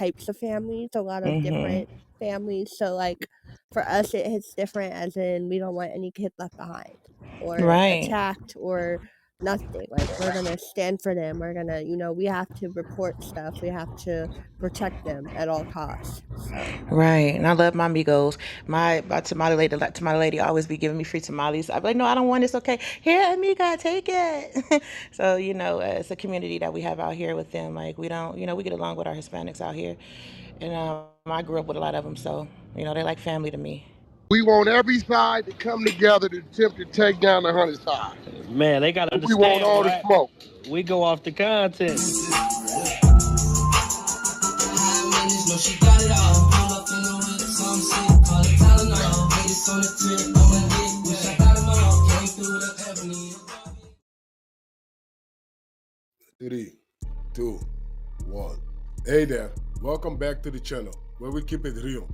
types of families, a lot of Mhm. different families. So like for us, it hits different, as in we don't want any kid left behind or Right. attacked or nothing. Like we're gonna stand for them. We're gonna, we have to report stuff. We have to protect them at all costs. So Right. And I love my amigos. My tamale lady always be giving me free tamales. I'd be like, no, I don't want this. Okay. Here, amiga, take it. So, it's a community that we have out here with them. Like we don't, we get along with our Hispanics out here. And I grew up with a lot of them. So, they're like family to me. We want every side to come together to attempt to take down the 100 side. Man, they gotta We want understand, all the right? smoke. We go off the content. Three, two, one. Hey there, welcome back to the channel where we keep it real.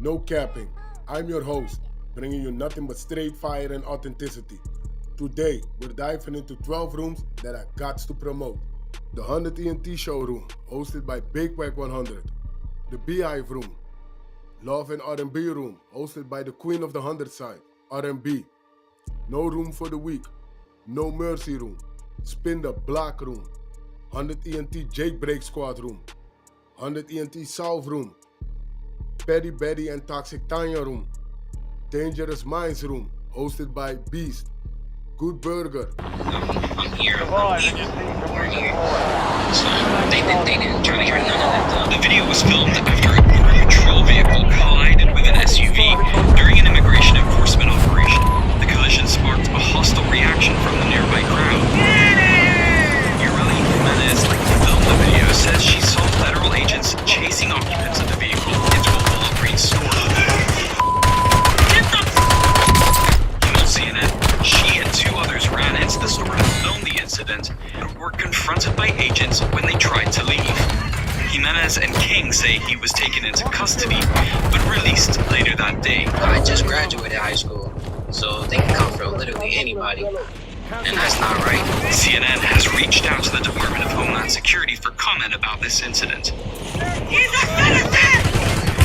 No capping. I'm your host, bringing you nothing but straight fire and authenticity. Today, we're diving into 12 rooms that I got to promote. The 100 ENT showroom, hosted by Big Wack100. The Beehive room. Love and R&B room, hosted by the queen of the 100 side, R&B. No room for the weak. No mercy room. Spin the block room. 100 ENT Jailbreak Squad room. 100 ENT South room. Petty Betty and Toxic Tanya room. Dangerous Minds room, hosted by Beast. Good Burger. I'm here. We're here. So they didn't try to hear none of that. The video was filmed after a border patrol vehicle collided with an SUV during an immigration enforcement operation. The collision sparked a hostile reaction from the nearby crowd. Filmed the video says she saw federal agents chasing occupants of the vehicle into a Walgreens store. He told CNN she and two others ran into the store to film the incident and were confronted by agents when they tried to leave. Jimenez and King say he was taken into custody but released later that day. I just graduated high school, so they can come from literally anybody. And that's not right. CNN has reached out to the Department of Homeland Security for comment about this incident. He's a citizen!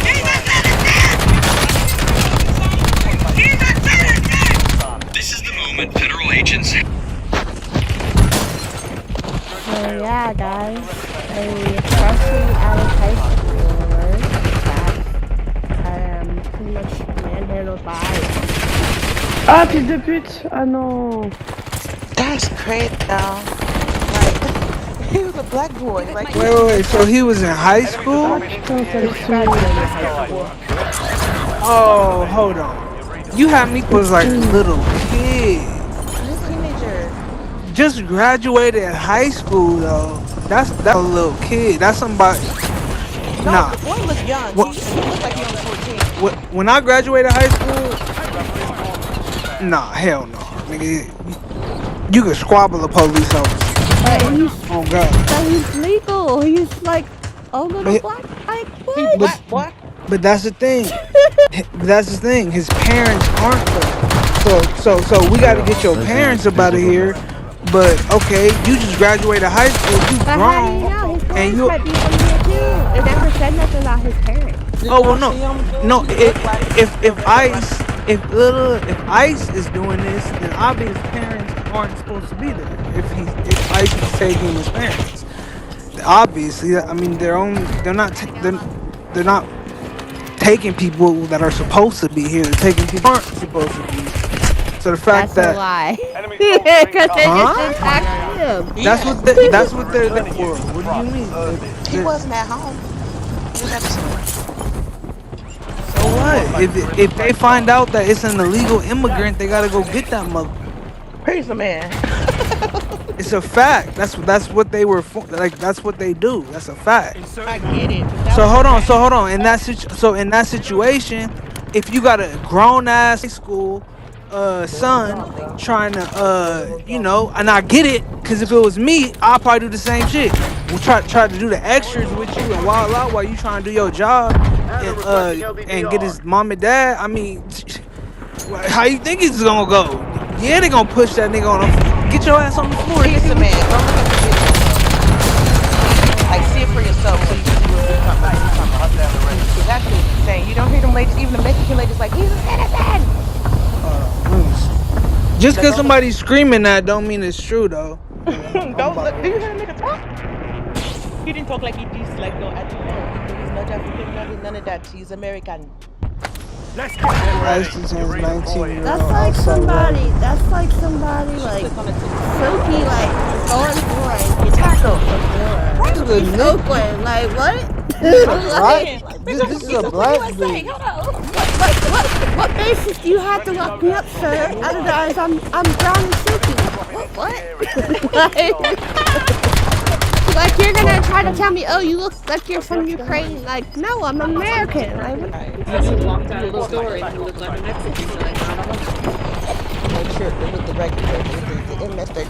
He's a citizen! He's a citizen! This is the moment federal agents... So yeah, guys, a freshly out of high schooler that pretty much manhandled by. Ah, fils de pute! Ah non! That's crazy, though. Like, he was a black boy. Like, wait. So he was in high school? Oh, hold on. You had me was like a little kid. he's a teenager. Just graduated high school though. That's a little kid. That's somebody. No, Nah. the boy looked young. He looked like he was 14. When I graduated high school, nah, hell no, nigga. You could squabble a police officer. Oh God. But he's legal. He's like a little black. Like what? Black boy. But that's the thing. That's the thing. His parents aren't though. So we got to get your parents up out of here. But okay, you just graduated high school. You But grown. how do you know? His And parents you. might be from here too. They never said nothing about his parents. Oh well, no. If ICE is doing this, then obviously his parents aren't supposed to be there. If ICE is taking his parents, obviously, I mean they're not taking people that are supposed to be here. They're taking people who aren't supposed to be. So the fact That's a lie. Because they just attacked him. that's what they're there for. What do you mean? He wasn't at home. He was at the store. So what? If they find out that it's an illegal immigrant, they gotta go get that mother. Praise the man. It's a fact. That's what they were for. Like that's what they do. That's a fact. I get it. So hold on. In that situation, if you got a grown ass high school son trying to and I get it, because if it was me, I'd probably do the same shit. We'll try to do the extras with you and wild out while you trying to do your job and get his mom and dad. I mean, how you think it's gonna go? Yeah, they gonna push that nigga on him. Get your ass on the floor. He's the man. Don't look at the video. Like, see it for yourself so you can see what we're talking Just because somebody's screaming that don't mean it's true though. Don't look. Do you hear the nigga talk? He didn't talk like he just like no at all. He's not African, none of that. He's American. That's the 19-year-old. That's like somebody. That's like somebody like Sophie like going for like East Oakland. Like what? Like, this is a black dude. What basis do you have to lock me up, sir? Otherwise, I'm drowning Sophie. What? Like you're gonna try to tell me, oh, you look like you're from Ukraine. Like, no, I'm American. Like, You walked out of the store and you look like a Mexican. Make sure with the regular, the MS, the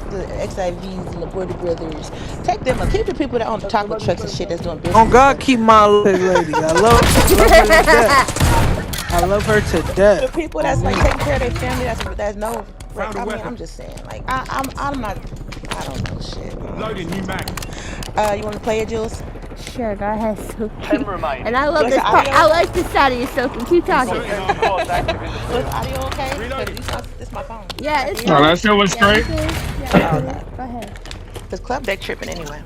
XIVs and the Border Brothers. Take them and keep the people that on the chocolate trucks and shit that's doing business. Oh God, keep my lady. I love her to death. I love her to death. The people that's like taking care of their family, that's no. Like, I mean, I'm just saying. Like, I'm not. I don't know shit. Loading new mag. You want to play it, Jules? sure, go ahead, Sophie. 10 remain. And I love this part. I like the sound of you, Sophie. Keep talking. Was audio okay? This is my phone. Yeah, it's Oh, that shit was straight. Yeah, go ahead. Cause club deck tripping anyway.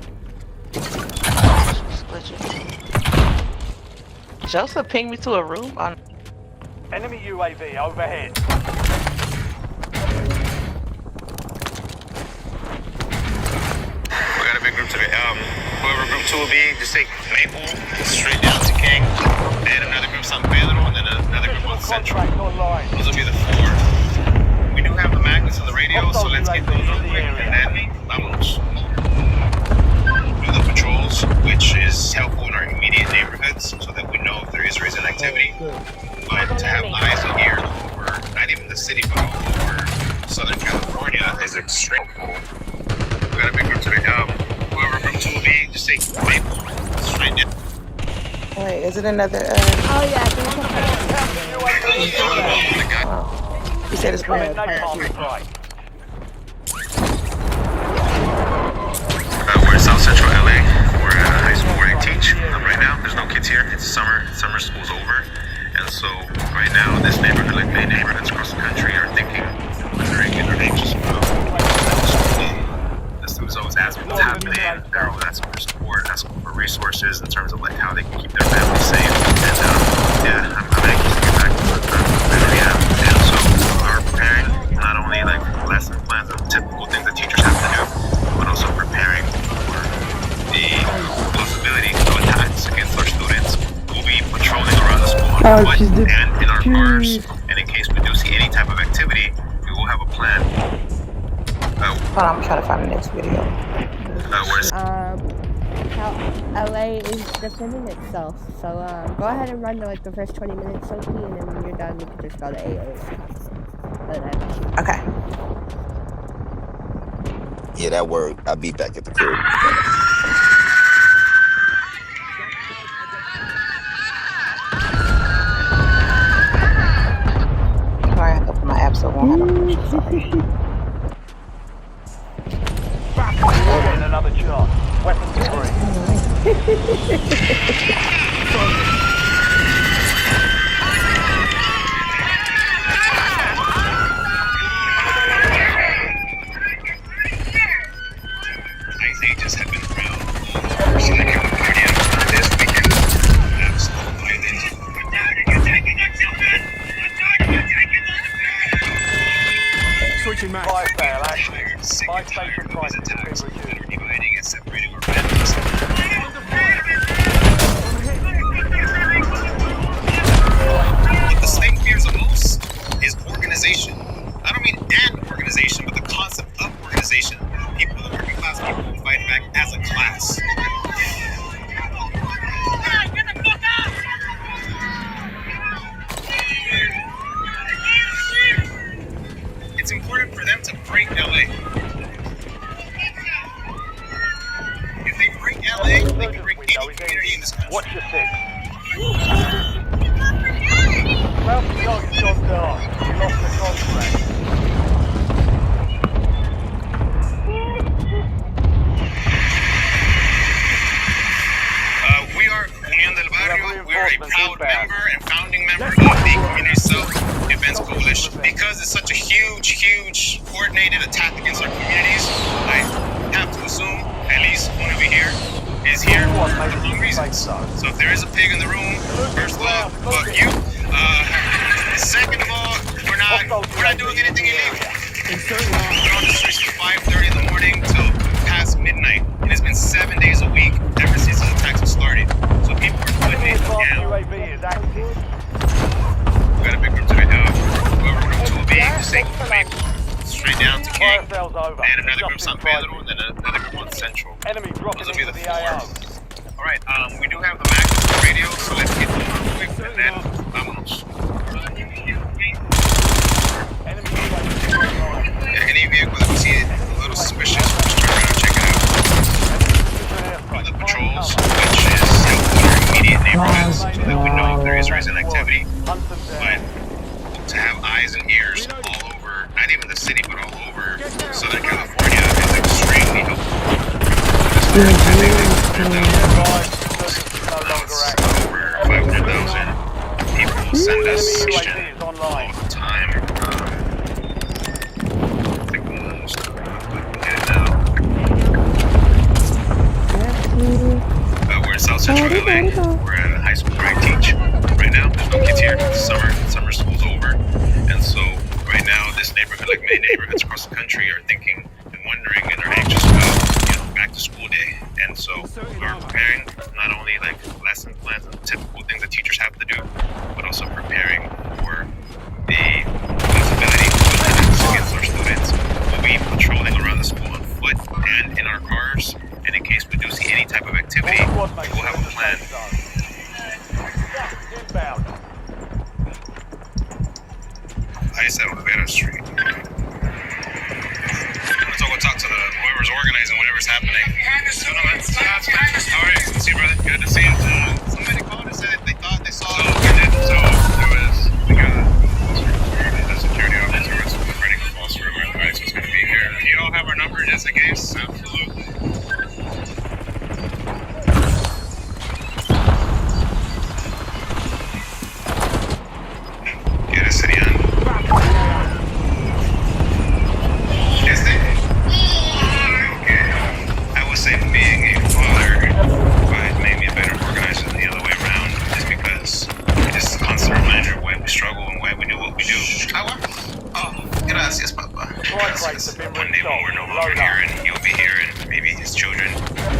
Joseph pinged me to a room on. Enemy UAV overhead. We got a big group today. Whoever group 2 will be, just take Maple straight down to King. And another group's on Pedro, and then another group on Central. Those will be the 4. We do have the magnets on the radio, so let's get those real quick, and then vamos. Do the patrols, which is helpful in our immediate neighborhoods, so that we know if there is recent activity. But to have eyes and ears over, not even the city, but all over Southern California is extremely cool. We got a big group today. Whoever group 2 will be, just take Maple straight down. Wait, is it another? Oh yeah. You said it's bad. We're in South Central LA. We're at a high school where I teach. Right now, there's no kids here. It's summer. Summer school's over. And so, right now, this neighborhood, like many neighborhoods across the country, are thinking, wondering, or anxious about school. The students always ask me what's happening. They're always asking for support, asking for resources in terms of like how they can keep their families safe. And yeah, I'm anxious to get back to the area. And so, we're preparing not only like lesson plans and typical things that teachers have to do, but also preparing for the possibility of attacks against our students. We'll be patrolling around the school on foot and in our cars, and in case we do see any type of activity, we will have a plan. Hold on, I'm trying to find the next video. How LA is defending itself. So go ahead and run like the first 20 minutes, Sophie, and then when you're done, you can just go to AO's. Okay. Yeah, that worked. I'll be back at the crib. Sorry, I have to open my app so it won't have sorry. Getting another shot. Weapons free. Ice ages have been around for Southern California this weekend. Absolute violence. Switching max. 5 fail, actually. 5 station prices attacks that are dividing and separating our families. What the state fears the most is organization. I don't mean an organization, but the concept of organization. People, the working class people, who fight back as a class. It's important for them to break LA. If they break LA, they can break any community in this country. Watch your 6. Well, the target's gone dark. You lost the contract. We are Unión del Barrio. We are a proud member and founding member of the Community Self-Defense Coalition. Because it's such a huge, coordinated attack against our communities, I have to assume at least one of you here is here for the wrong reasons. So if there is a pig in the room, first of all, fuck you. Second of all, we're not doing anything illegal. We're on the streets from 5:30 in the morning till past midnight. It has been 7 days a week ever since these attacks have started. So people are putting it down. We got a big group today, dog. Whoever group 2 will be, just take straight down to King, and another group San Pedro, and then another group on Central. Those will be the 4. Alright, we do have the Mac radio, so let's get them real quick, and then vámonos. Any vehicle that we see a little suspicious, we'll just turn around and check it out. The patrols, which is in our immediate neighborhoods, so that we know if there is recent activity. But to have eyes and ears all over, not even the city, but all over Southern California is extremely helpful. Over 500,000 people send us questions all the time. We're in South Central LA. We're at a high school where I teach. Right now, there's no kids here. It's summer school's over. And so, right now, this neighborhood, like many neighborhoods across the country, are thinking and wondering and are anxious about, back to school day. And so, we're preparing not only like lesson plans and typical things that teachers have to do, but also preparing for the possibility of violence against our students. We'll be patrolling around the school on foot and in our cars. And in case we do see any type of activity, we'll have a plan. I said Olivera Street. Let's all go talk to whoever's organizing whatever's happening. Alright, see you, brother. Good to see you. Somebody called and said they thought they saw it. We got a security officer was spreading a false rumor that ICE was going to be here. Do you all have our number just in case? Absolutely. One day when we're no longer here and he'll be here and maybe his children,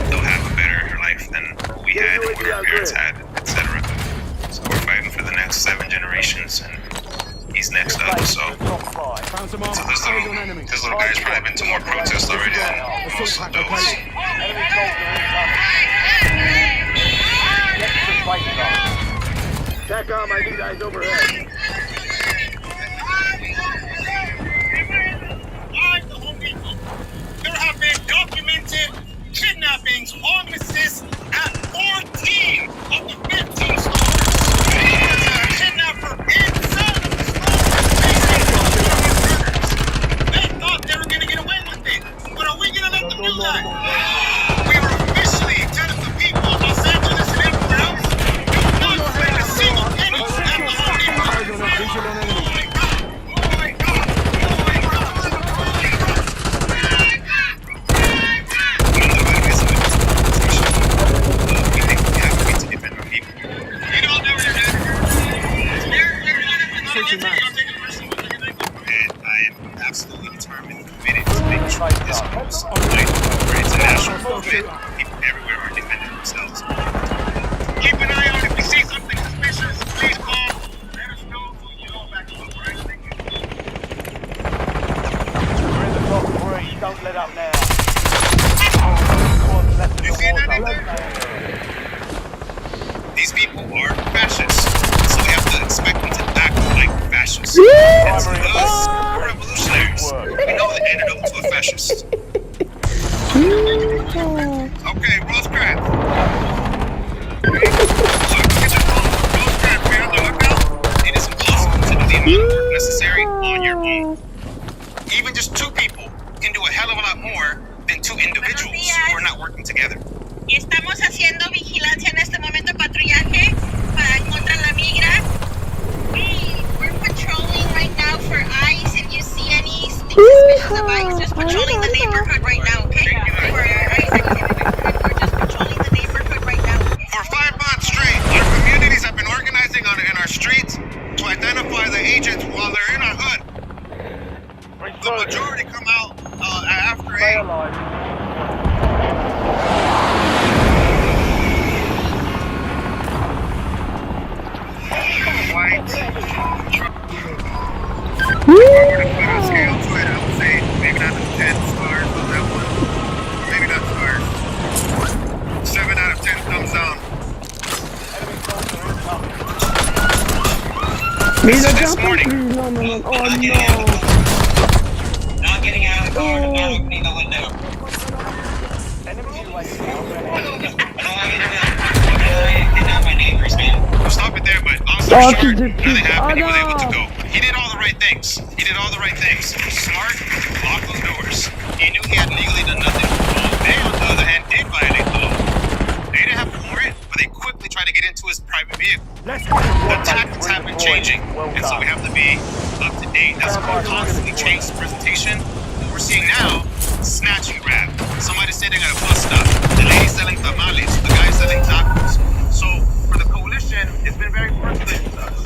they'll have a better life than what we had and what our parents had, etc. So we're fighting for the next 7 generations and he's next up, so this little guy's probably been to more protests already than most of those. Check out my new guys overhead. There have been documented kidnappings on assist at 14 of the 15 stores. Kidnapper inside of the store. They thought they were going to get away with it. But are we going to let them do that? We were officially telling the people of Los Angeles and everywhere else, do not spend a single penny at the Home Depot. Absolutely determined and committed to making sure that this goes international movement. People everywhere are defending themselves. Keep an eye on if we see something suspicious, please call. Let us know so you know back up, right? Thank you. We're in the top 3, don't let up now. You see that in there? These people are fascists, so we have to expect them to act like fascists. It's us, we're revolutionaries. We know the antidote to a fascist. Okay, Rosecrans. Rosecrans, be on the lookout. It is impossible to do the amount of work necessary on your own. Even just 2 people can do a hell of a lot more than 2 individuals who are not working together. Estamos haciendo vigilancia en este momento, patrullaje, para agents while they're in our hood. The majority come out after 8. White. Scale to it, I would say maybe not 10 stars on that one. Maybe not stars. 7 out of 10 thumbs down. This morning. Oh no. Not getting out of the car, not opening the window. My neighbors, man. We'll stop it there, but long story short, nothing happened. He was able to go. He did all the right things. Smart, lock those doors. He knew he had legally done nothing. They, on the other hand, did violate the law. They didn't have a warrant, but they quickly tried to get into his private vehicle. The tactics have been changing, and so we have to be up to date. That's why we constantly change the presentation. What we're seeing now, snatch and grab. Somebody said they got a bus stop. The lady selling tamales, the guy selling tacos. So for the coalition, it's been very frustrating to us.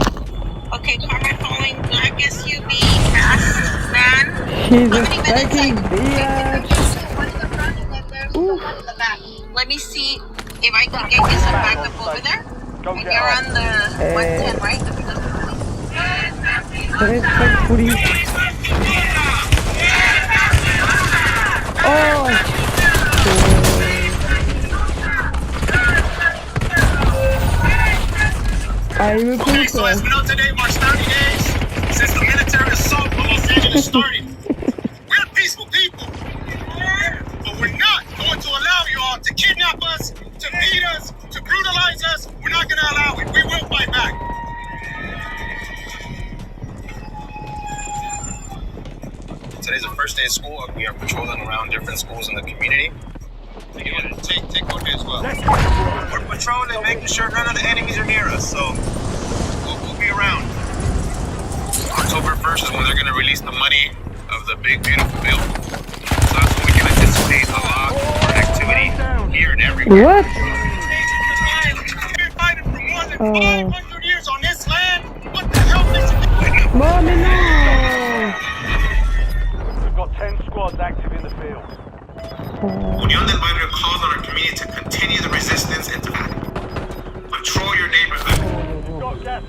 Okay, Carmen following black SUV, fast van. She's a fucking bitch. One in the front and then there's the one in the back. Let me see if I can get you some backup over there. And you're on the 110, right? Respectfully. Oh. Okay, so as we know today marks 30 days since the military assault on Los Angeles started. We're peaceful people, but we're not going to allow you all to kidnap us, to beat us, to brutalize us. We're not going to allow it. We will fight back. Today's the first day of school. We are patrolling around different schools in the community. Take Cote as well. We're patrolling, making sure none of the enemies are near us, so we'll be around. October 1st is when they're going to release the money of the big, beautiful bill. So that's when we can anticipate a lot more activity here and everywhere. What? We've been fighting for more than 500 years on this land. What the hell is it? Mommy, no! We've got 10 squads active in the field. Unión del Barrio calls on our community to continue the resistance and to patrol your neighborhood.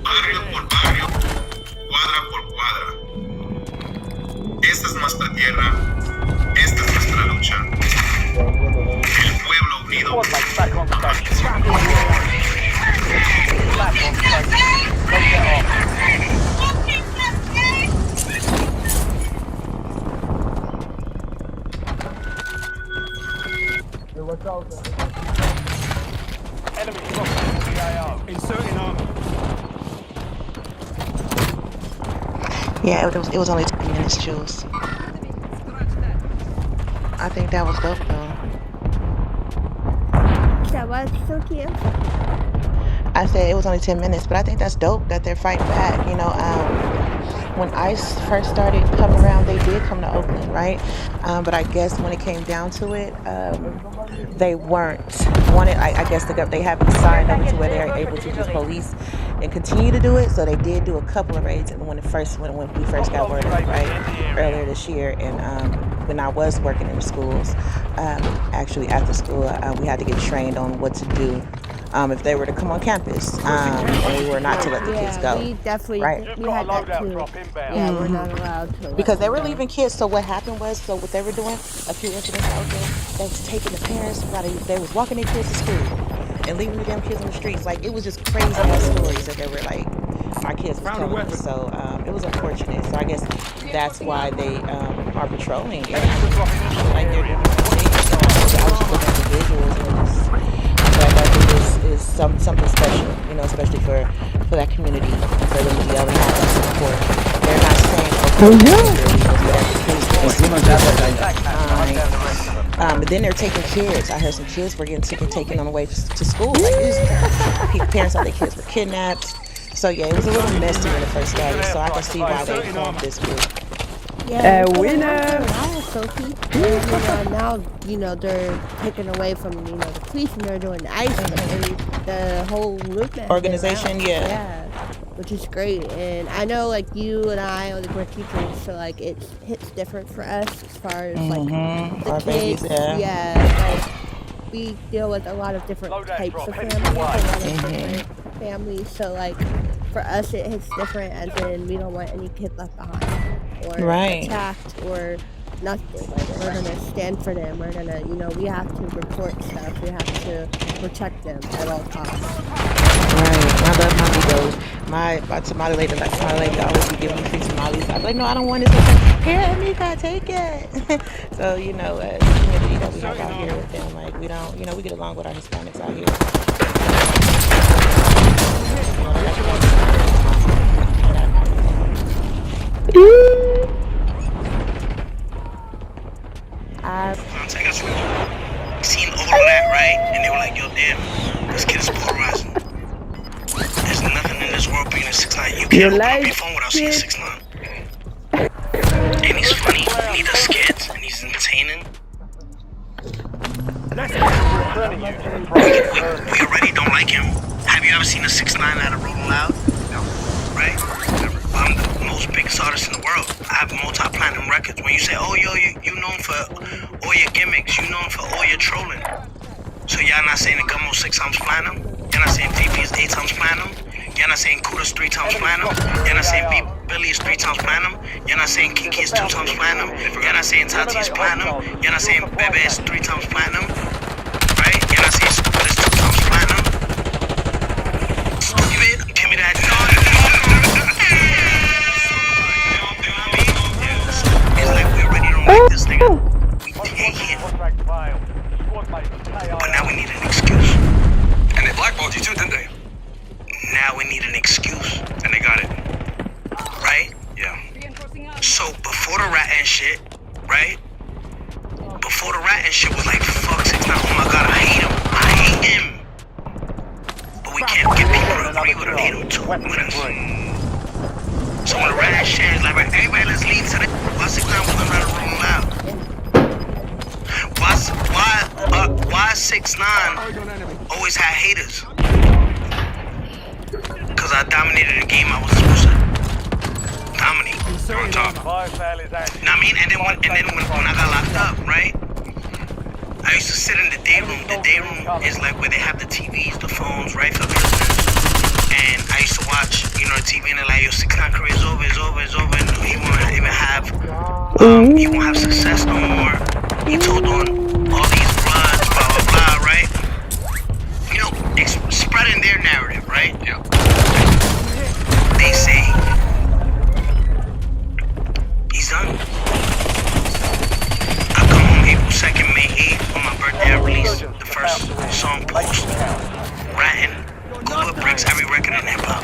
Barrio por barrio, cuadra por cuadra. Esta es nuestra tierra. Esta es nuestra lucha. El pueblo unido. Enemy dropping PAO. Inserting armor. Yeah, it was only 10 minutes, Jules. I think that was dope though. That was so cute. I said it was only 10 minutes, but I think that's dope that they're fighting back. You know, when ICE first started coming around, they did come to Oakland, right? But I guess when it came down to it, they weren't wanted. I guess they haven't signed over to where they're able to just police and continue to do it. So they did do a couple of raids when we first got word of it, right, earlier this year. And when I was working in the schools, actually after school, we had to get trained on what to do. If they were to come on campus, and we were not to let the kids go. We definitely right. We had that too. Yeah, we're not allowed to. Because they were leaving kids. So what happened was, so what they were doing, a few incidents out there, they was taking the parents, they was walking their kids to school and leaving the damn kids on the streets. Like, it was just crazy stories that they were like, our kids were telling us. So it was unfortunate. So I guess that's why they are patrolling. Like they're doing things out to individuals. But I think is something special, you know, especially for that community, for them to be able to have that support. They're not saying, but then they're taking kids. I heard some kids were getting taken on the way to school. Like, parents thought their kids were kidnapped. So yeah, it was a little messy when it first started. So I can see why they formed this group. Yeah, winner! Now, they're taken away from, the police and they're doing ICE, the whole movement. Organization, yeah. which is great. And I know like you and I, like we're teachers, so like it hits different for us as far as like the Our kids. babies, Like we deal with a lot of different types of families, a lot of different families. So like for us, it hits different, as in we don't want any kid left behind or attacked or nothing. Like we're gonna stand for them. We're gonna, you know, we have to report stuff. We have to protect them at all costs. Right. I love my amigos. My tamale lady, like tamale lady, always be giving me free tamales. I'm like, no, I don't want this. Here, amiga, take it. So you know, the community that we have out here with them, like we don't, you know, we get along with our Hispanics out here. Seen all of that, right? And they were like, yo, damn, this kid is polarizing. There's nothing in this world being a 6ix9ine. You can't open up your phone without seeing 6ix9ine. And he's funny, and he does skits, and he's entertaining. We already don't like him. Have you ever seen a 6ix9ine at a Rolling Loud? No. Right? I'm the most biggest artist in the world. I have multi-platinum records. When you say, oh, yo, you known for all your gimmicks, you known for all your trolling. So y'all not saying the Gummo's 6 times platinum? Y'all not saying VP is 8 times platinum? Y'all not saying Kuda's 3 times platinum? Y'all not saying Billy is 3 times platinum? Y'all not saying Kiki is 2 times platinum? Y'all not saying Tati is platinum? Y'all not saying Bebe is 3 times platinum? Right? Y'all not saying Stupid is 2 times platinum? Stupid, give me that dog. It's like we already don't like this nigga. We take him. But now we need an excuse. And they blackballed you too, didn't they? Now we need an excuse. And they got it. Right? Yeah. So before the rat and shit, right? Before the rat and shit was like, fuck 6ix9ine, oh my god, I hate him. I hate him. But we can't get people to agree with him, hate him too with us. So when the rat and shit is like, right, everybody let's leave today. Why 6ix9ine wasn't at a Rolling Loud? Why 6ix9ine always had haters? Cause I dominated the game I was supposed to dominate. On top. Know what I mean? And then when I got locked up, right? I used to sit in the day room. The day room is like where they have the TVs, the phones, right, for prisoners. And I used to watch, you know, the TV, and they're like, yo, 6ix9ine career is over, it's over, it's over. And he won't even have, he won't have success no more. He told on all these bloods, blah, blah, blah, right? You know, spreading their narrative, right? Yeah. They say, he's done. I come home April 2nd, May 8th, on my birthday, I released the first song, Post. Ratting. Google breaks every record in hip-hop.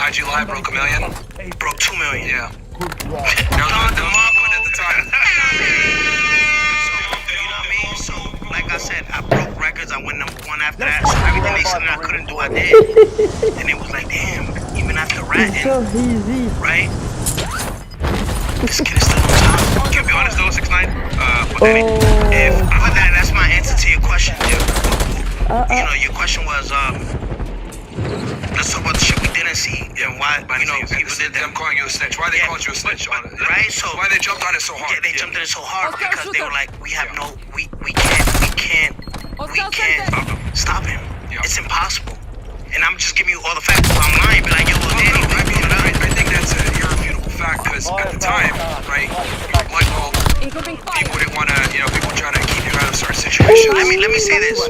IG Live broke 1 million. Broke 2 million. Yeah. That was one at the time. You know what I mean? So, like I said, I broke records. I went #1 after that. So everything they said I couldn't do, I did. And it was like, damn, even after ratting, right? This kid is still on top. Can I be honest though, 6ix9ine? If other than that's my answer to your question. You know, your question was, let's talk about the shit we didn't see and why, you know, people did that. I'm calling you a snitch. Why they called you a snitch on it? Right? So why they jumped on it so hard? Yeah, they jumped on it so hard because they were like, we have no, we can't stop him. Yeah. It's impossible. And I'm just giving you all the facts. I'm lying, be like, yo, well, Danny, I think that's an irrefutable fact because at the time, right, blackballed, people didn't want to, you know, people trying to keep you out of certain situations. Let me say this.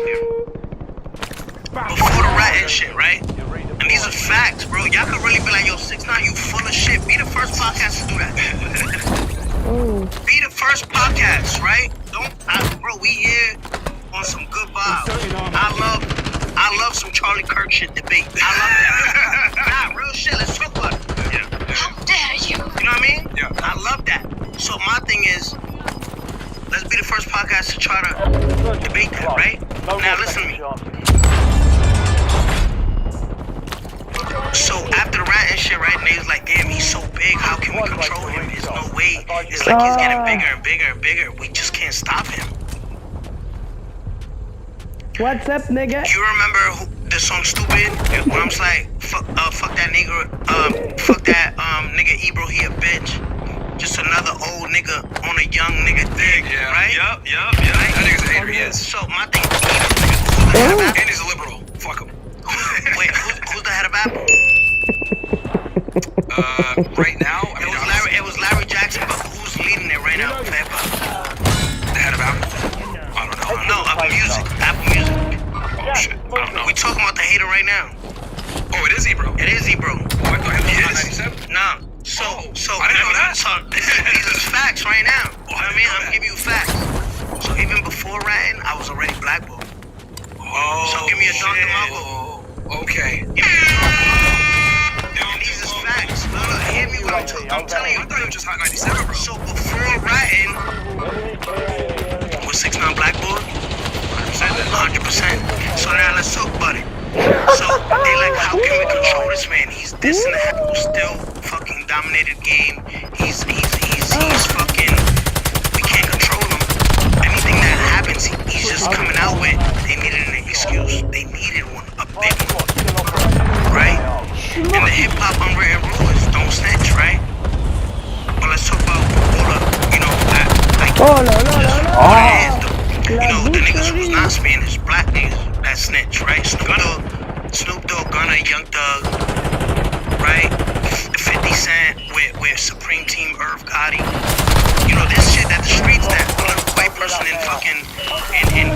Before the rat and shit, right? And these are facts, bro. Y'all could really be like, yo, 6ix9ine, you full of shit. Be the first podcast to do that. Be the first podcast, right? Bro, we here on some good vibes. I love some Charlie Kirk shit debate. I love that. Nah, real shit. Let's talk about it. Yeah. How dare you? You know what I mean? Yeah. I love that. So my thing is, let's be the first podcast to try to debate that, right? Now listen to me. So after the rat and shit, right, and they was like, damn, he's so big, how can we control him? There's no way. It's like he's getting bigger and bigger and bigger. We just can't stop him. What's up, nigga? You remember the the song Stupid? When I'm just like, fuck that nigga, fuck that nigga Ebro, he a bitch. Just another old nigga on a young nigga thing, right? Yup. That nigga's a hater, he is. So my thing, And he's a liberal. Fuck him. wait, who's the head of Apple? Right now, I mean, it was Larry Jackson, but who's leading it right now? the head of Apple? I don't know. No, Apple Music. Oh shit, I don't know. We talking about the hater right now. Oh, it is Ebro. It is Ebro. Oh, I thought it was 97. Nah. So I didn't know that. So these is facts right now. You know what I mean? I'm giving you facts. So even before ratting, I was already blackballed. Oh, so give me a Don DeMarco. Okay. These is facts. Look, hear me what I'm telling you. I thought it was just Hot 97, bro. So before ratting, was 6ix9ine blackballed? 100%. So now let's talk about it. So they like, how can we control this man? He's this and that. Still fucking dominated game. He's fucking. We can't control him. Anything that happens, he's just coming out with. They needed an excuse. They needed one, a big one, right? And the hip hop unwritten rule is don't snitch, right? But let's talk about all the, you know, like the niggas who's not Spanish, black niggas that snitch, right? Snoop Dogg, Gunna, Young Thug, right? The 50 Cent with Supreme Team, Irv Gotti. You know, this shit that the streets that a little white person in fucking in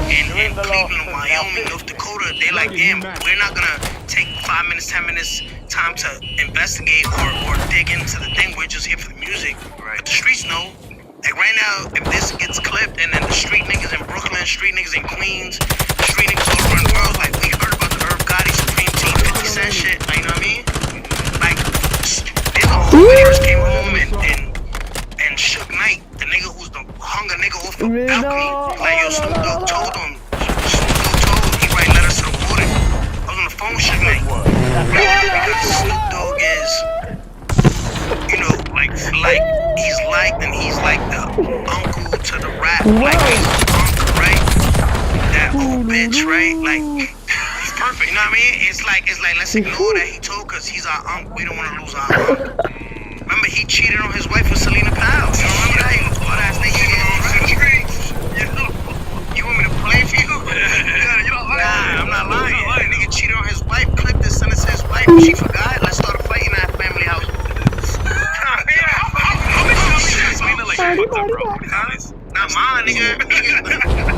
Cleveland, Wyoming, North Dakota, they like, damn, we're not gonna take 5 minutes, 10 minutes time to investigate or dig into the thing. We're just here for the music. But the streets know. Like right now, if this gets clipped and then the street niggas in Brooklyn, street niggas in Queens, street niggas all around the world, like we heard about the Irv Gotti, Supreme Team, 50 Cent shit, like, you know what I mean? Like, there's a whole when he first came home and Shook Knight, the nigga who's the hunger nigga off the balcony, like yo, Snoop Dogg told him, he write letters to the water. I was on the phone with Shook Knight. Because Snoop Dogg is, you know, like he's liked and he's like the uncle to the rap, like he's the uncle, right? That old bitch, right? Like he's perfect, you know what I mean? It's like let's ignore that he told, cause he's our uncle. We don't want to lose our uncle. Remember he cheated on his wife with Selena Powell. You remember that? You little ass nigga. You want me to play for you? Nah, I'm not lying. That nigga cheated on his wife. Clip this, send it to his wife. She forgot. Let's start a fight in that family house. Not mine, nigga.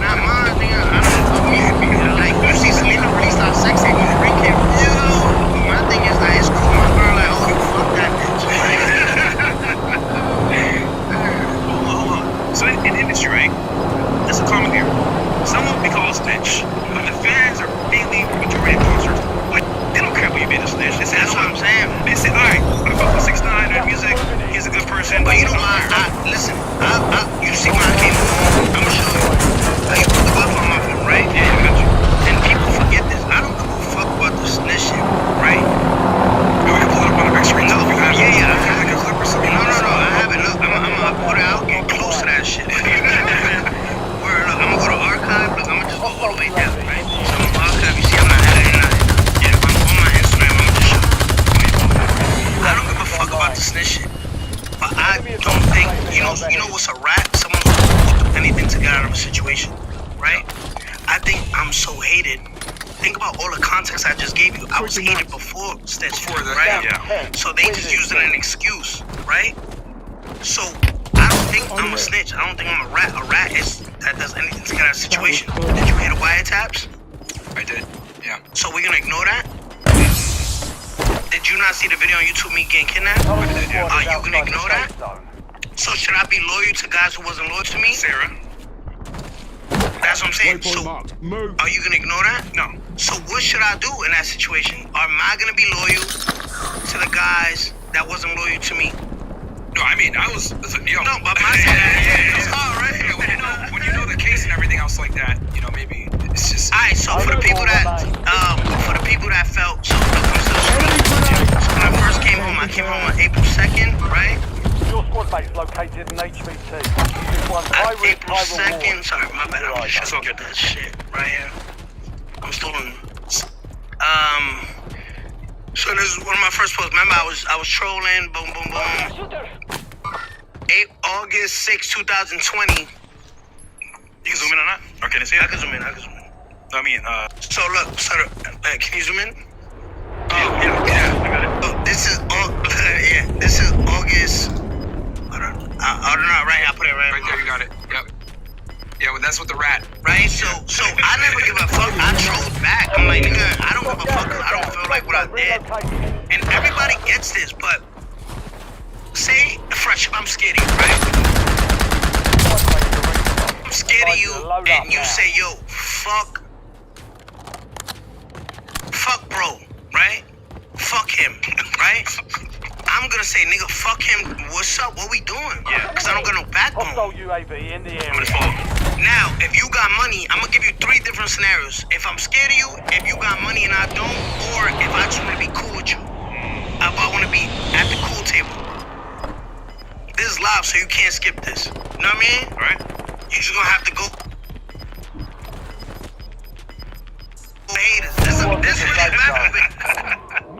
Not mine, nigga. I don't like, you see Selena released our sex tape with Rick Kim. My thing is that it's cool. My girl like, oh, you fuck that bitch. Hold on. So in industry, right? That's a common here. Someone will be called a snitch, but the fans are mainly majority of concerts. Like, they don't care what you be a snitch. They say, that's what I'm saying. They say, alright, I fuck with 6ix9ine, their music, he's a good person. But you know why? Listen, you see when I came home, I'm gonna show you. I put the glove on my phone, right? Yeah, I got you. And people forget this. I don't give a fuck about the snitch shit, right? Oh, we can pull it up on the big screen. No, if you have it. yeah, I have like it. a clip or something. No, I have it. Look, I'm gonna put it out, get close to that shit. Look, I'm gonna go to archive. Look, I'm gonna just go all the way down, right? So I'm gonna archive. You see, I'm not editing nothing. Yeah, I'm on my Instagram. I'm gonna just show you. I don't give a fuck about the snitch shit. But I don't think, you know what's a rat? Someone who will put anything to get out of a situation, right? I think I'm so hated. Think about all the context I just gave you. I was hated before snitch, right? Yeah. So they just used it as an excuse, right? So I don't think I'm a snitch. I don't think I'm a rat. A rat is that does anything to get out of a situation. Did you hear the wiretaps? I did, yeah. So we're gonna ignore that? Did you not see the video on YouTube me getting kidnapped? I did, yeah. Are you gonna ignore that? So should I be loyal to guys who wasn't loyal to me? Sarah. That's what I'm saying. So are you gonna ignore that? No. So what should I do in that situation? Am I gonna be loyal to the guys that wasn't loyal to me? No, I mean, I was, you know. No, but my it's hard, right? Yeah, when you know the case and everything else like that, you know, maybe it's just. Alright, so for the people that felt, so when I first came home, I came home on April 2nd, right? Your squad mate's located in HVT. April 2nd, sorry, my bad, I'm just showing that shit right here. I'm still in. So this is one of my first posts. Remember, I was trolling. Boom, boom, boom. August 6, 2020. You can zoom in on that? Or can I see it? I can zoom in. I mean, So look, can you zoom in? yeah, I got it. Oh, this is this is August. I don't know, right? I put it Right there, you got it. Yep. Yeah, well, that's with the rat. Right? So I never give a fuck. I trolled back. I'm like, nigga, I don't give a fuck because I don't feel like what I did. And everybody gets this, but say, Fresh, I'm scared of you, right? I'm scared of you, and you say, yo, fuck bro, right? Fuck him, right? I'm gonna say, nigga, fuck him. What's up? What we doing? Yeah. Cause I don't got no backbone. UAV in the area. I'm gonna follow. Now, if you got money, I'm gonna give you 3 different scenarios. If I'm scared of you, if you got money and I don't, or if I just wanna be cool with you. If I wanna be at the cool table. This is live, so you can't skip this. You know what I mean? All right. You just gonna have to go. Haters. This really bad.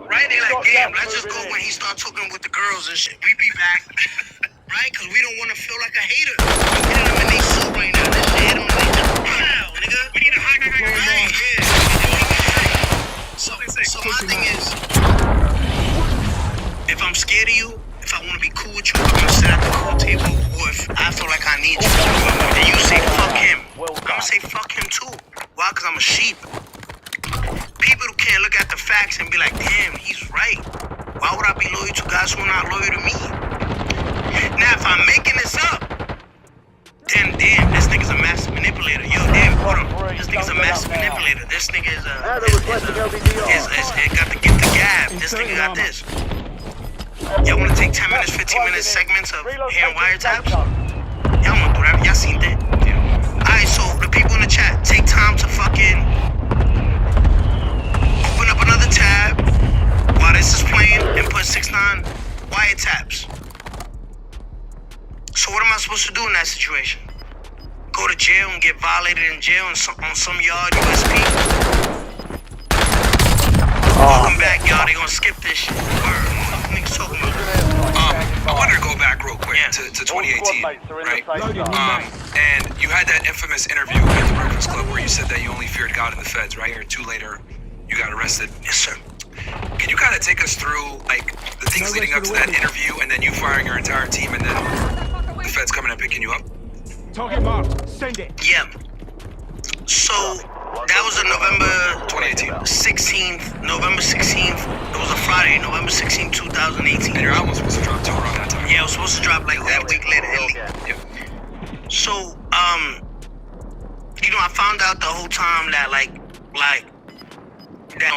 Right? They like, damn, let's just go when he start talking with the girls and shit. We be back. Right? Because we don't want to feel like a hater. Hit them in their suit right now. Let's hit them in their pow, nigga. We need a high guy. Right? Yeah. So my thing is, if I'm scared of you, if I want to be cool with you, I'm going to sit at the cool table. Or if I feel like I need you, and you say fuck him, I'm going to say fuck him too. Why? Because I'm a sheep. People who can't look at the facts and be like, damn, he's right. Why would I be loyal to guys who are not loyal to me? Now, if I'm making this up, then damn, this nigga's a master manipulator. Yo, damn, hold on. This nigga's a master manipulator. This nigga is got to get the gab. This nigga got this. Y'all want to take 10 minutes, 15 minutes segments of hearing wiretaps? Y'all want to do that? Y'all seen that? Alright, so the people in the chat, take time to fucking open up another tab while this is playing and put 6ix9ine wiretaps. So what am I supposed to do in that situation? Go to jail and get violated in jail on some yard USP? Welcome back, y'all. They gonna skip this shit. Niggas talking about. I wanted to go back real quick to 2018, right? And you had that infamous interview at the Breakfast Club where you said that you only feared God and the feds, right? Or 2 later, you got arrested. Yes, sir. Can you kind of take us through, like, the things leading up to that interview and then you firing your entire team and then the feds coming and picking you up? Target marked. Send it. Yeah. So, that was a November 2018. November 16th. It was a Friday, November 16th, 2018. And your album was supposed to drop too around that time. Yeah, it was supposed to drop like that week later. Yep. So, you know, I found out the whole time that that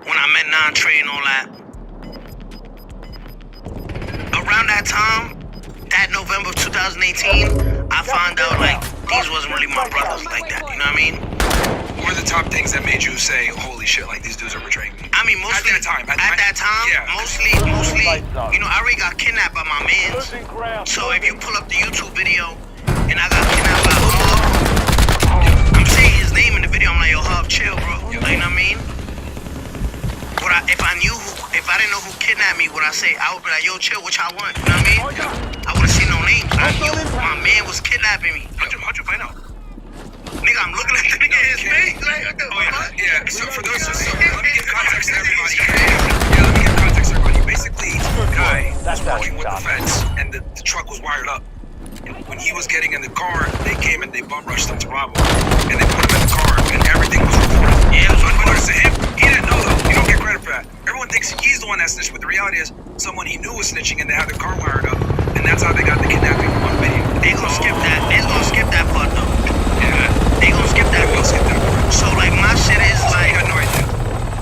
when I met Trey and all that, around that time, that November of 2018, I found out like these wasn't really my brothers like that. You know what I mean? What were the top things that made you say, holy shit, like these dudes are betraying me? I mean, mostly at that time. Yeah. Mostly, you know, I already got kidnapped by my mans. So if you pull up the YouTube video, and I got kidnapped by Hub, I'm saying his name in the video. I'm like, yo, Hub, chill, bro. You know what I mean? If I didn't know who kidnapped me, would I say, I would be like, yo, chill, what y'all want? You know what I mean? I wouldn't see no names. I knew my man was kidnapping me. How'd you find out? Nigga, I'm looking at the nigga in his face. Like, what the fuck? Yeah, so for those, let me give context to everybody. Let me give context to everybody. Basically, the guy was working with the feds, and the truck was wired up. When he was getting in the car, they came and they bum rushed him to rob him. And they put him in the car, and everything was recorded. Yeah, it was recorded to him. He didn't know, though. You don't get credit for that. Everyone thinks he's the one that snitched, but the reality is someone he knew was snitching, and they had the car wired up. And that's how they got the kidnapping on video. They gonna skip that. They gonna skip that part, though. Yeah. They gonna skip that. We'll skip that part. So, like, my shit is so like... you had no idea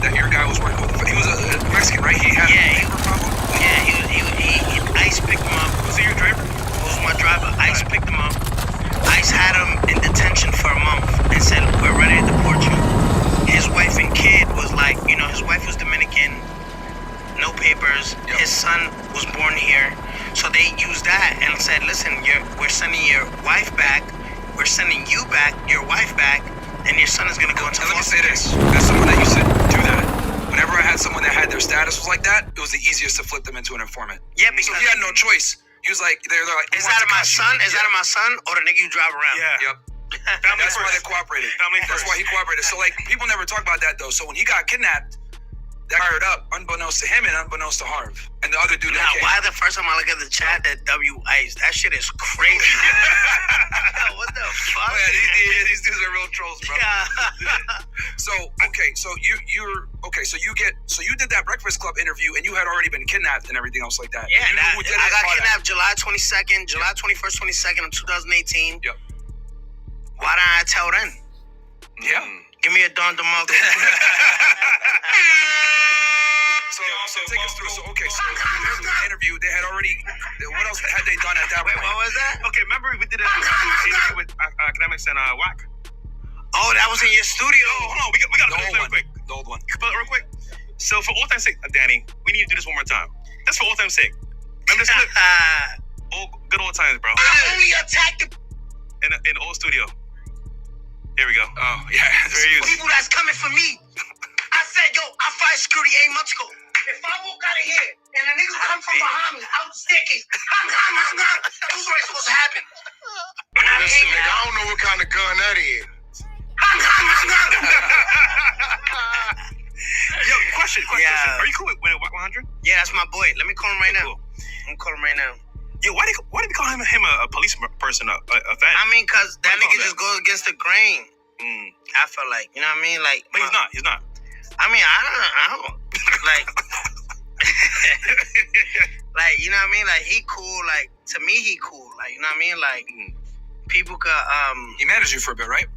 that your guy was working with the feds. He was a Mexican, right? He had a problem. Yeah, Ice picked him up. Was he your driver? Was my driver. Ice picked him up. Ice had him in detention for a month and said, we're ready to deport you. His wife and kid was like, you know, his wife was Dominican, no papers. Yep. His son was born here. So they used that and said, listen, we're sending your wife back. We're sending you back, your wife back, and your son is going to go into foster care. Let me say this. As someone that used to do that, whenever whenever I had someone that had their status was like that, it was the easiest to flip them into an informant. Yeah, because so he had no choice. He was like, they're like, is that my son? Is that my son or the nigga you drive around? Yeah. Yep. That's why they cooperated. That's why he cooperated. So like, people never talk about that though. So when he got kidnapped, that fired up, unbeknownst to him and unbeknownst to Harv and the other dude. Now, why the first time I look at the chat that W Ice? That shit is crazy. Yo, what the fuck? Oh, yeah, these dudes are real trolls, bro. Yeah. So you did that Breakfast Club interview and you had already been kidnapped and everything else like that. Yeah, I got kidnapped July 22nd, July 21st, 22nd of 2018. Yep. Why didn't I tell then? Yeah. Give me a Don DeMarco. So take us through. So you did the interview. They had already. What else had they done at that point? Wait, what was that? Okay, remember we did an interview with Academics and Wack. Oh, that was in your studio. Oh, hold on, we got to play real quick. The old one. Play it real quick. So for all time's sake, Danny, we need to do this one more time. Just for all time's sake. Remember this clip? Good old times, bro. I only attacked the in the old studio. Here we go. Oh yeah. People that's coming for me. I said, yo, I fired security 8 months ago. If I walk out of here and the niggas come from behind me out the staircase, that was what's supposed to happen. Listen, nigga, I don't know what kind of gun that is. Yo, question. Yeah. Are you cool with Wack100? Yeah, that's my boy. Let me call him right now. I'm calling him right now. Yo, why did we call him a police person, a fan? I mean, cause that nigga just goes against the grain. I feel like, you know what I mean? Like, but he's not. I mean, I don't like, like, you know what I mean? Like, he cool. Like, to me, he cool. Like, you know what I mean? Like, people could, He managed you for a bit, right?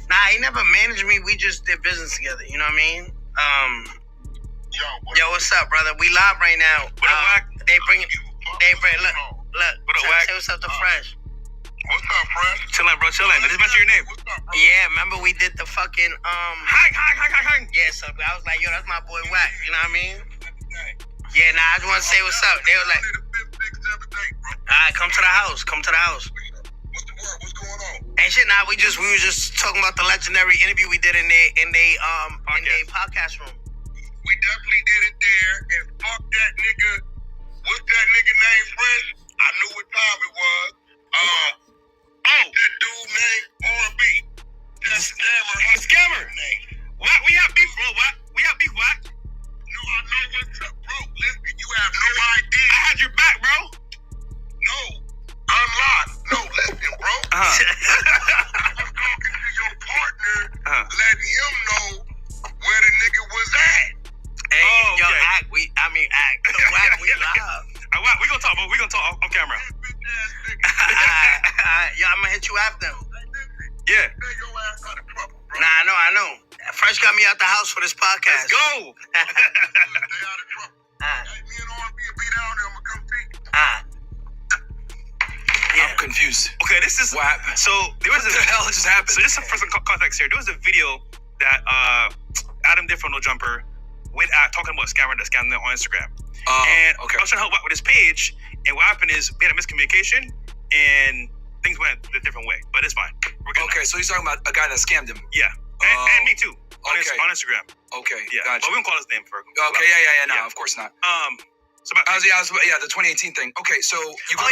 Nah, he never managed me. We just did business together. You know what I mean? Yo, what's up, brother? We live right now. Look, say what's up to Fresh. What's up, Fresh? Chillin', bro, chillin'. This is your name. Yeah, remember we did the fucking, Hang. Yeah, so I was like, yo, that's my boy Wack, you know what I mean? Yeah, nah, I just want to say what's up. They were like, alright, come to the house. What's the word? What's going on? Ain't shit, nah, we were just talking about the legendary interview we did in they podcast room. We definitely did it there, and fuck that nigga. What's that nigga name, Fresh? I knew what time it was. That dude named R&B. That Scammer. What? We have beef, bro. What? We have beef, what? No, I know what's up, bro. Listen, you have no idea. I had your back, bro. No. Unlocked. No, listen, bro. I'm talking to your partner, letting him know where the nigga was at. Hey, yo, Act. So Wack, we live. We gonna talk, bro. We gonna talk on camera. Yo, I'm gonna hit you after. Yeah. Nah, I know. Fresh got me out the house for this podcast. Let's go. Stay out of trouble. Me and R&B will be down there. I'm gonna come see. I'm confused. Okay, this is what happened. So there was what the hell just happened? So just for some context here, there was a video that Adam did from No Jumper with talking about scammer that scammed them on Instagram. And I was trying to help out with his page, and what happened is we had a miscommunication, and things went a different way. But it's fine. Okay, so he's talking about a guy that scammed him. Yeah, and me too on Instagram. Okay, yeah, gotcha. but we won't call his name for. Okay, yeah, no, of course not. So the 2018 thing. Okay, so you go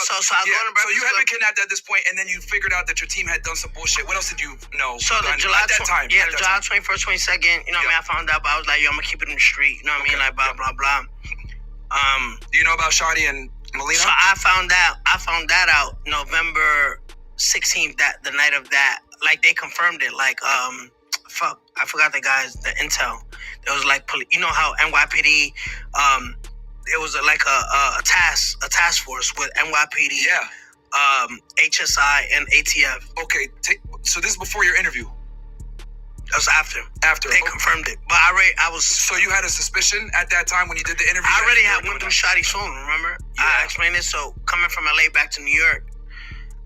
So I was going to Breakfast So you had been kidnapped at this point, and then you figured out that your team had done some bullshit. What else did you know? So the July 21st, 22nd, you know what I mean? I found out, but I was like, yo, I'm gonna keep it in the street. You know what I mean? Like blah blah blah. Do you know about Shadi and Melina? So I found that out November 16th. That the night of that, like they confirmed it. Like I forgot the intel. It was like you know how NYPD it was like a task force with NYPD, HSI and ATF. Okay, so this is before your interview. That was after. They confirmed it, but I was. So you had a suspicion at that time when you did the interview. I already went through Shadi's phone. Remember? Yeah. I explained it. So coming from LA back to New York,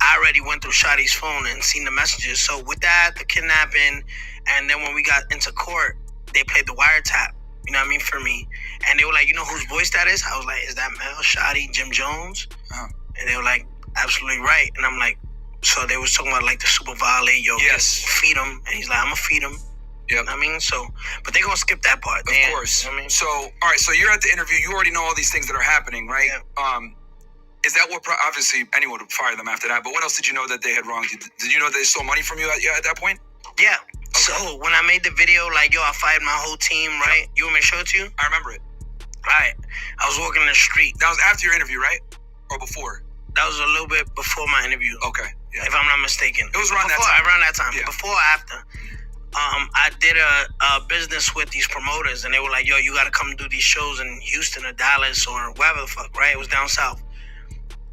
I already went through Shadi's phone and seen the messages. So with that, the kidnapping, and then when we got into court, they played the wiretap. You know what I mean, for me. And they were like, you know whose voice that is? I was like, is that Mel, Shadi, Jim Jones? And they were like, absolutely right. And I'm like, so they was talking about like the super violate, feed him. And he's like, I'm gonna feed him. Yep. I mean, so, but they're gonna skip that part. Of course. You know what I mean? So, all right. So you're at the interview. You already know all these things that are happening, right? Yeah. Is that what? Obviously, anyone would fire them after that. But what else did you know that they had wronged you? Did you know they stole money from you at that point? Yeah. Okay. So when I made the video, like, yo, I fired my whole team, right? You want me to show it to you? I remember it. Right. I was walking in the street. That was after your interview, right? Or before? That was a little bit before my interview. Okay. Yeah. If I'm not mistaken. It was around that time. Around that time. Yeah. Before or after. I did a business with these promoters, and they were like, yo, you got to come do these shows in Houston or Dallas or wherever the fuck, right? It was down south.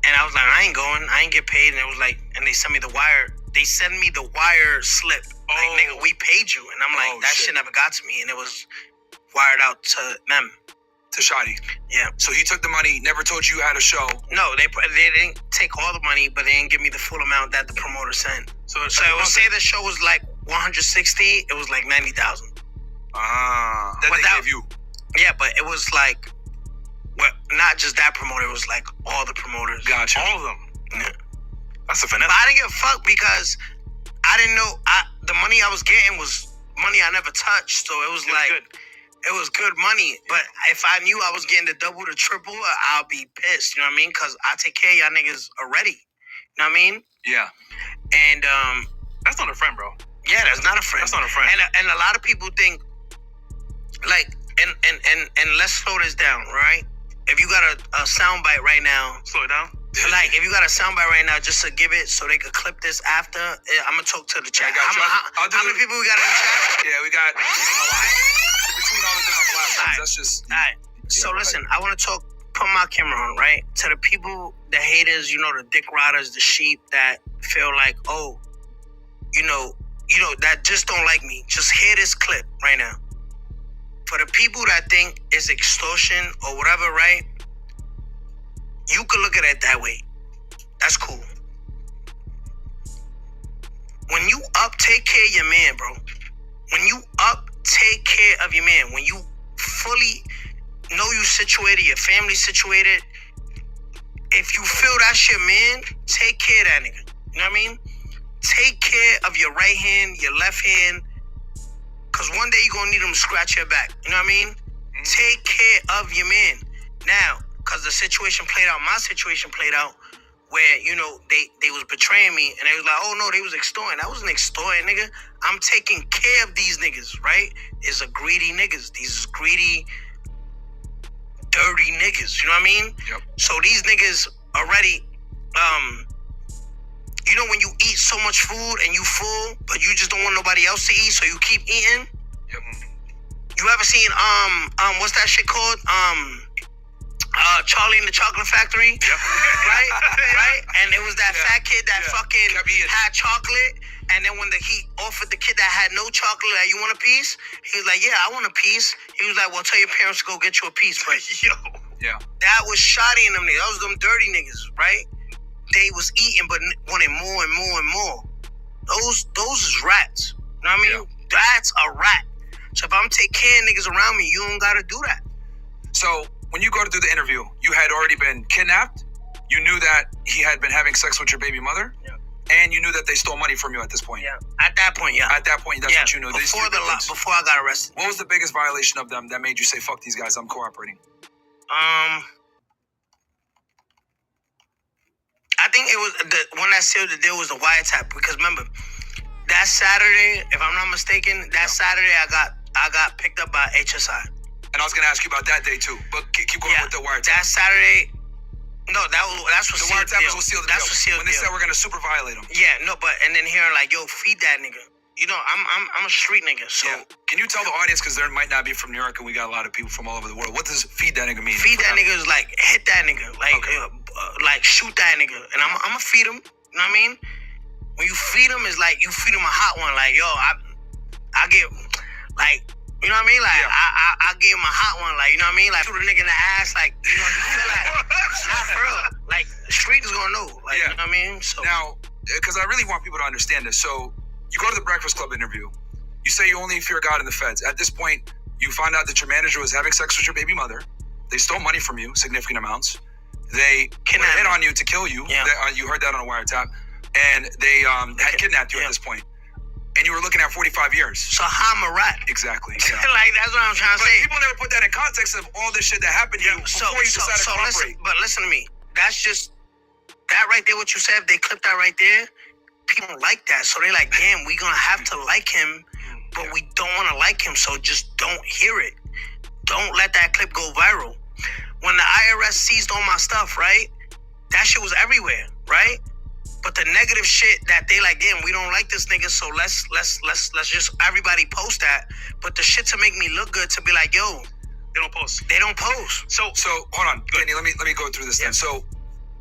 And I was like, I ain't going. I ain't get paid. And it was like, and they sent me the wire. They sent me the wire slip. Like, nigga, we paid you. And I'm like, that shit never got to me. And it was wired out to them. To Shotty. Yeah. So he took the money, never told you you had a show. No, they didn't take all the money, but they didn't give me the full amount that the promoter sent. So it would say the show was like 160, it was like 90,000. That they gave you. Yeah, but it was like, well, not just that promoter, it was like all the promoters. Gotcha. All of them. Yeah. That's a finesse. But I didn't give a fuck because I didn't know the money I was getting was money I never touched. So it was like, good. It was good money. But if I knew I was getting the double, the triple, I'll be pissed. You know what I mean? Because I take care of y'all niggas already. You know what I mean? Yeah. And that's not a friend, bro. Yeah, that's not a friend. That's not a friend. And a lot of people think, like, and let's slow this down, right? If you got a soundbite right now, slow it down. Like, if you got a soundbite right now, just to give it so they could clip this after, I'm gonna talk to the chat. How many people we got in the chat? Yeah, we got a lot. Between all the different platforms, that's just. All right. So listen, I want to put my camera on, right? To the people, the haters, you know, the dick riders, the sheep that feel like, oh, you know, that just don't like me. Just hear this clip right now. For the people that think it's extortion or whatever, right? You could look at it that way. That's cool. When you up, take care of your man, bro. When you up, take care of your man. When you fully know you situated, your family situated, if you feel that's your man, take care of that nigga. You know what I mean? Take care of your right hand, your left hand, because one day you're going to need them to scratch your back. You know what I mean? Mm-hmm. Take care of your man. Now, because the situation played out, my situation played out, where, you know, they was betraying me, and they was like, oh, no, they was extorting. I wasn't extorting, nigga. I'm taking care of these niggas, right? It's a greedy niggas. These is greedy, dirty niggas. You know what I mean? Yep. So these niggas already, you know when you eat so much food and you full, but you just don't want nobody else to eat, so you keep eating? Yep. You ever seen, what's that shit called? Charlie and the Chocolate Factory, yep. right? And it was that fat kid that fucking had chocolate, and then when he offered the kid that had no chocolate, like, you want a piece? He was like, yeah, I want a piece. He was like, well, tell your parents to go get you a piece, but yeah, that was Shotty and them niggas. That was them dirty niggas, right? They was eating, but wanted more and more and more. Those is rats. You know what I mean? Yeah. That's a rat. So if I'm taking care of niggas around me, you don't gotta do that. So when you go to do the interview, you had already been kidnapped. You knew that he had been having sex with your baby mother. Yeah. And you knew that they stole money from you at this point. Yeah. At that point, yeah. At that point, that's what you knew. Before I got arrested. What was the biggest violation of them that made you say, fuck these guys, I'm cooperating? I think it was the one that sealed the deal was the wiretap, because remember, that Saturday, if I'm not mistaken, Saturday I got picked up by HSI. And I was gonna ask you about that day too, but keep going with the wiretap. That Saturday, no, that's what the sealed the deal. Was sealed the that's deal. What sealed when they said we're gonna super violate them. Yeah, no, but and then hearing like, yo, feed that nigga. You know, I'm a street nigga, so. Yeah. Can you tell the audience, because there might not be from New York and we got a lot of people from all over the world, what does feed that nigga mean? Feed that nigga is like, hit that nigga, like, like shoot that nigga, and I'm gonna feed him, you know what I mean? When you feed him, it's like, you feed him a hot one, like, yo, I get, like, you know what I mean? Like, I give him a hot one, like, you know what I mean? Like, shoot a nigga in the ass, like, you know, you feel like, not for real. Like, the street is gonna know, like, you know what I mean? So now, because I really want people to understand this, so you go to the Breakfast Club interview. You say you only fear God and the feds. At this point, you find out that your manager was having sex with your baby mother. They stole money from you, significant amounts. They hit on you to kill you. Yeah. You heard that on a wiretap. And they had kidnapped you at this point. and you were looking at 45 years. So how I'm a rat? Exactly. Yeah. Like, that's what I'm trying to but say. People never put that in context of all this shit that happened to you before you decided to cooperate. But listen to me. That's just, that right there, what you said, if they clipped that right there, people don't like that. So they're like, damn, we gonna have to like him, but we don't want to like him, so just don't hear it. Don't let that clip go viral. When the IRS seized all my stuff, right? That shit was everywhere, right? But the negative shit that they like, damn, we don't like this nigga, so let's just everybody post that. But the shit to make me look good, to be like, yo, they don't post. They don't post. So hold on, Danny, let me go through this then. So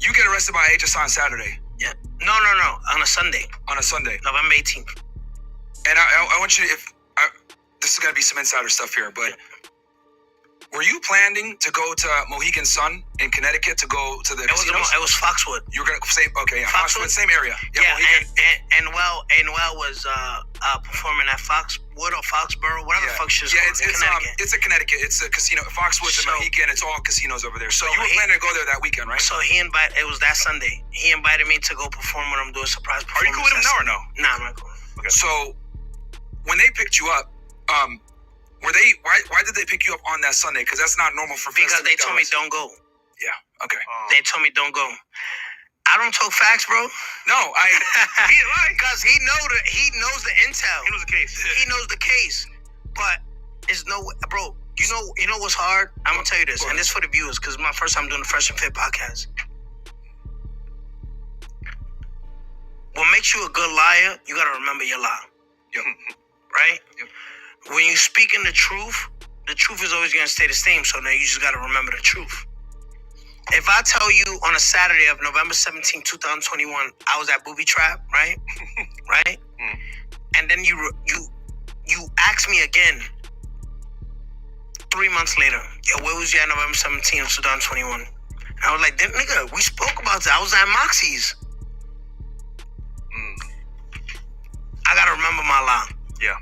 you get arrested by HSI on Saturday. Yeah. No, on a Sunday. On a Sunday. November 18th. And I want you to, this is gonna be some insider stuff here, but were you planning to go to Mohegan Sun in Connecticut to go to the casinos? It was Foxwood. You were gonna say, okay, yeah, Foxwood, same area. Yeah, and Noel was performing at Foxwood or Foxborough, whatever the fuck shit's called in Connecticut. It's a Connecticut. It's a casino. Foxwood's in Mohegan. It's all casinos over there. So you were planning to go there that weekend, right? So it was that Sunday. He invited me to go perform with him, do a surprise performance. Are you cool with him now or no? Nah, I'm not cool. Okay. So when they picked you up, why did they pick you up on that Sunday? Because that's not normal for because they told me don't go. Yeah. Okay. They told me don't go. I don't talk facts, bro. No, he lied. Because he knows the intel. He knows the case. He knows the case. But it's no, bro. You know what's hard? I'm gonna tell you this, and this for the viewers, because it's my first time doing the Fresh and Fit podcast. What makes you a good liar? You gotta remember your lie. Yep. Right? Yep. When you speak in the truth is always going to stay the same. So now you just got to remember the truth. If I tell you on a Saturday of November 17, 2021, I was at Booby Trap, right? Right? Mm. And then you ask me again 3 months later, yo, where was you at November 17, 2021? And I was like, nigga, we spoke about that. I was at Moxie's. I got to remember my lie. Yeah.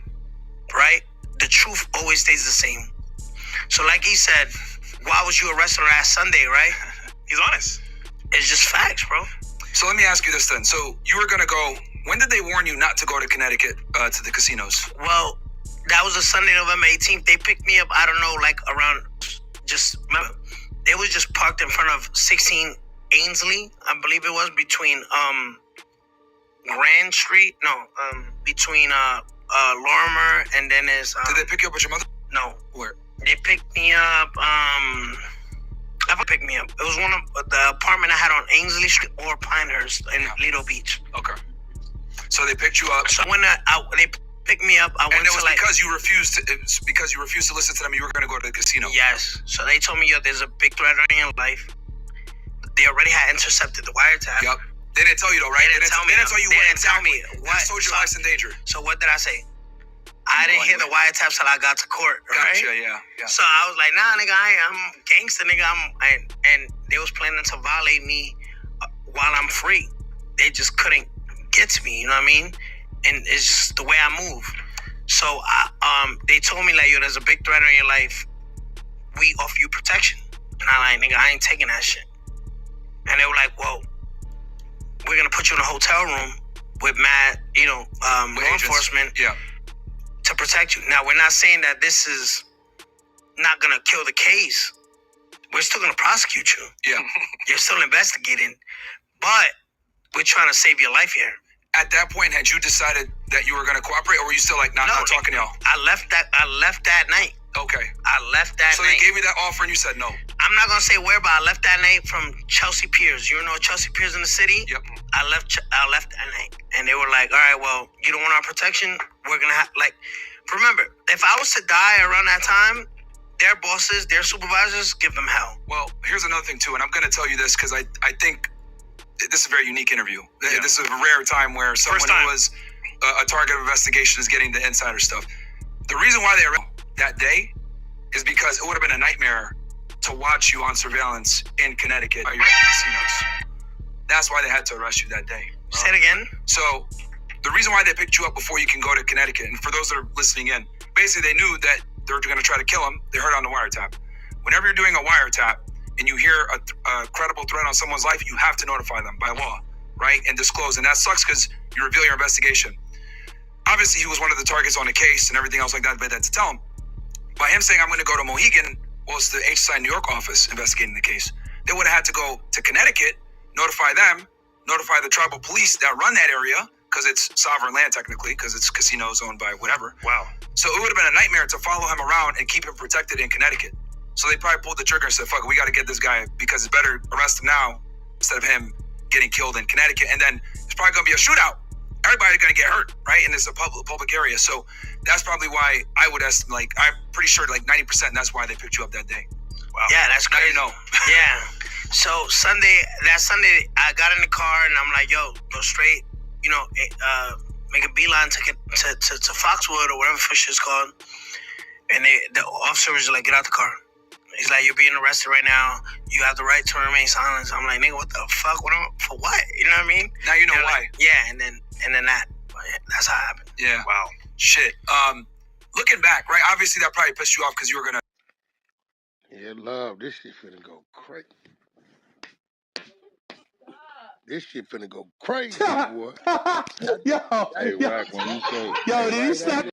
Right? The truth always stays the same. So like he said, why was you arrested on that Sunday, right? He's honest. It's just facts, bro. So let me ask you this then. So you were going to go, when did they warn you not to go to Connecticut to the casinos? Well, that was a Sunday, November 18th. They picked me up, I don't know, like around, remember, they was just parked in front of 16 Ainsley, I believe it was, between Grand Street, between Lorimer, and then there's did they pick you up with your mother? No. Where? They picked me up, never picked me up. It was one of the apartment I had on Ainsley Street or Pinehurst in Lido Beach. Okay. So they picked you up. So when they picked me up, I went to, and it was because you refused to listen to them, you were going to go to the casino. Yes. So they told me, yo, there's a big threat on your life. They already had intercepted the wiretap. Yep. They didn't tell you though, right? They didn't tell me. They didn't tell you what exactly. They just told you life's in danger. So what did I say? I didn't hear the wiretaps till I got to court, right? Gotcha, yeah. So I was like, nah, nigga, I'm gangster, nigga. And they was planning to violate me while I'm free. They just couldn't get to me, you know what I mean? And it's just the way I move. So they told me, like, yo, there's a big threat on your life. We offer you protection. And I'm like, nigga, I ain't taking that shit. And they were like, well, we're gonna put you in a hotel room with mad, law enforcement to protect you. Now, we're not saying that this is not gonna kill the case. We're still gonna prosecute you. Yeah. You're still investigating, but we're trying to save your life here. At that point, had you decided that you were gonna cooperate, or were you still like not talking to y'all? I left that night. Okay. I left that night. So they gave you that offer and you said no. I'm not gonna say where, but I left that night from Chelsea Piers. You know Chelsea Piers in the city? Yep. I left that night. And they were like, all right, well, you don't want our protection? We're gonna have, remember, if I was to die around that time, their bosses, their supervisors, give them hell. Well, here's another thing too, and I'm gonna tell you this because I think this is a very unique interview. Yeah. This is a rare time where someone who was a target of investigation is getting the insider stuff. The reason why they arrested that day is because it would have been a nightmare to watch you on surveillance in Connecticut at your casinos. That's why they had to arrest you that day. Say it again. So the reason why they picked you up before you can go to Connecticut, and for those that are listening in, basically they knew that they were going to try to kill him. They heard on the wiretap. Whenever you're doing a wiretap and you hear a credible threat on someone's life, you have to notify them by law, right? And disclose. And that sucks because you reveal your investigation. obviously he was one of the targets on the case and everything else like that, but I had to tell him. By him saying I'm going to go to Mohegan, was the HSI New York office investigating the case. They would have had to go to Connecticut, notify them, notify the tribal police that run that area, because it's sovereign land technically, because it's casinos owned by whatever. Wow. So it would have been a nightmare to follow him around and keep him protected in Connecticut. So they probably pulled the trigger and said, fuck it, we got to get this guy, because it's better arrest him now instead of him getting killed in Connecticut. And then it's probably going to be a shootout. Everybody's going to get hurt, right? And it's a public area. So that's probably why I would estimate, like, I'm pretty sure like 90%, and that's why they picked you up that day. Wow. Yeah, that's crazy. Now you know. Yeah. So that Sunday, I got in the car and I'm like, yo, go straight, make a beeline to Foxwood or whatever the shit's called. And the officer was like, get out the car. He's like, you're being arrested right now. You have the right to remain silent. I'm like, nigga, what the fuck? For what? You know what I mean? Now you know and why. Like, yeah, and then that's how it happened. Yeah. Wow. Shit. Looking back, right? Obviously that probably pissed you off because you were gonna. Yeah, love. This shit finna go crazy. This shit finna go crazy, boy. Yo, hey, Wack, when you say, did you slap